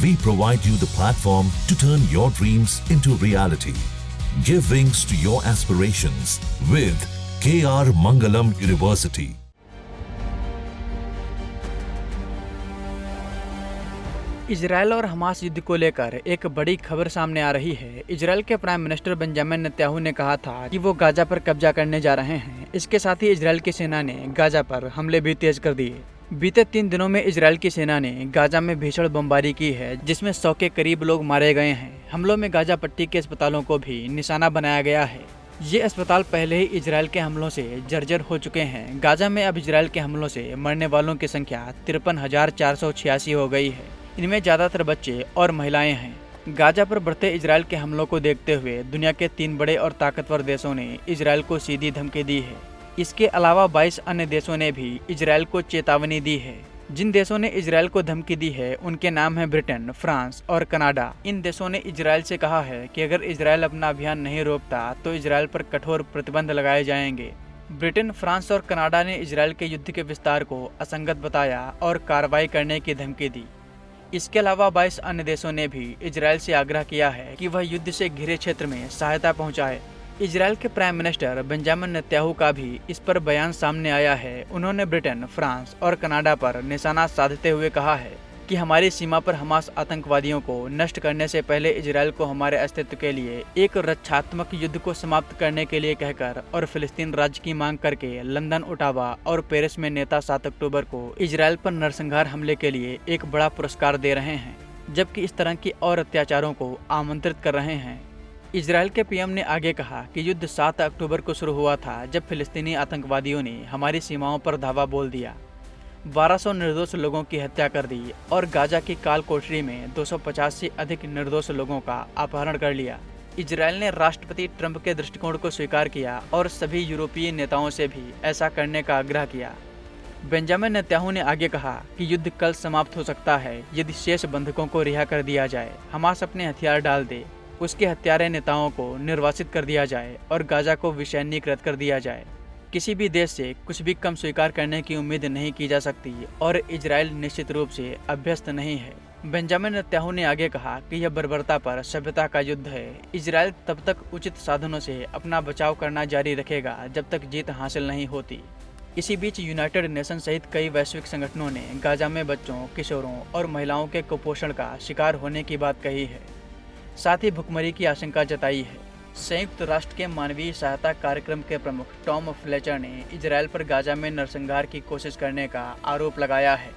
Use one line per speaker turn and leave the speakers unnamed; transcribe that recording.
We provide you the platform to turn your dreams into reality. Give wings to your aspirations with KR Mangalam University.
Israel और Hamas युद्ध को लेकर एक बड़ी खबर सामने आ रही है। इजरायल के प्राइम मिनिस्टर बेंजामिन नेतन्याहू ने कहा था कि वो गाजा पर कब्जा करने जा रहे हैं। इसके साथ ही इजरायल की सेना ने गाजा पर हमले भी तेज कर दिए। बीते 3 दिनों में इजरायल की सेना ने गाजा में भीषण बमबारी की है, जिसमें 100 के करीब लोग मारे गए हैं। हमलों में गाजा पट्टी के अस्पतालों को भी निशाना बनाया गया है। ये अस्पताल पहले ही इजरायल के हमलों से जर्जर हो चुके हैं। गाजा में अब इजरायल के हमलों से मरने वालों की संख्या 53,486 हो गई है। इनमें ज़्यादातर बच्चे और महिलाएं हैं। गाजा पर बढ़ते इजरायल के हमलों को देखते हुए दुनिया के 3 बड़े और ताकतवर देशों ने इजरायल को सीधी धमकी दी है। इसके अलावा 22 अन्य देशों ने भी इजरायल को चेतावनी दी है। जिन देशों ने इजरायल को धमकी दी है उनके नाम है ब्रिटेन, फ्रांस और कनाडा। इन देशों ने इजरायल से कहा है कि अगर इजरायल अपना अभियान नहीं रोकता तो इजरायल पर कठोर प्रतिबंध लगाए जाएंगे। ब्रिटेन, फ्रांस और कनाडा ने इजरायल के युद्ध के विस्तार को असंगत बताया और कार्रवाई करने की धमकी दी। इसके अलावा 22 अन्य देशों ने भी इजरायल से आग्रह किया है कि वह युद्ध से घिरे क्षेत्र में सहायता पहुंचाए। इजरायल के प्राइम मिनिस्टर बेंजामिन नेतन्याहू का भी इस पर बयान सामने आया है। उन्होंने ब्रिटेन, फ्रांस और कनाडा पर निशाना साधते हुए कहा है कि हमारी सीमा पर हमास आतंकवादियों को नष्ट करने से पहले इजरायल को हमारे अस्तित्व के लिए एक रक्षात्मक युद्ध को समाप्त करने के लिए कहकर और फिलिस्तीन राज्य की मांग करके लंदन, ओटावा और पेरिस में नेता 7 अक्टूबर को इजरायल पर नरसंहार हमले के लिए एक बड़ा पुरस्कार दे रहे हैं, जबकि इस तरह की और अत्याचारों को आमंत्रित कर रहे हैं। इजरायल के पीएम ने आगे कहा कि युद्ध 7 अक्टूबर को शुरू हुआ था, जब फिलिस्तीनी आतंकवादियों ने हमारी सीमाओं पर धावा बोल दिया, 1200 निर्दोष लोगों की हत्या कर दी और गाजा की काल कोठरी में 250 से अधिक निर्दोष लोगों का अपहरण कर लिया। इजरायल ने राष्ट्रपति ट्रंप के दृष्टिकोण को स्वीकार किया और सभी यूरोपीय नेताओं से भी ऐसा करने का आग्रह किया। बेंजामिन नेतन्याहू ने आगे कहा कि युद्ध कल समाप्त हो सकता है यदि शेष बंधकों को रिहा कर दिया जाए, हमास अपने हथियार डाल दे, उसके हत्यारे नेताओं को निर्वासित कर दिया जाए और गाजा को विसैन्यीकृत कर दिया जाए। किसी भी देश से कुछ भी कम स्वीकार करने की उम्मीद नहीं की जा सकती और इजरायल निश्चित रूप से अभ्यस्त नहीं है। बेंजामिन नेतन्याहू ने आगे कहा कि यह बर्बरता पर सभ्यता का युद्ध है। इजरायल तब तक उचित साधनों से अपना बचाव करना जारी रखेगा जब तक जीत हासिल नहीं होती। इसी बीच यूनाइटेड नेशन सहित कई वैश्विक संगठनों ने गाजा में बच्चों, किशोरों और महिलाओं के कुपोषण का शिकार होने की बात कही है। साथ ही भुखमरी की आशंका जताई है। संयुक्त राष्ट्र के मानवीय सहायता कार्यक्रम के प्रमुख टॉम फ्लेचर ने इजरायल पर गाजा में नरसंहार की कोशिश करने का आरोप लगाया है।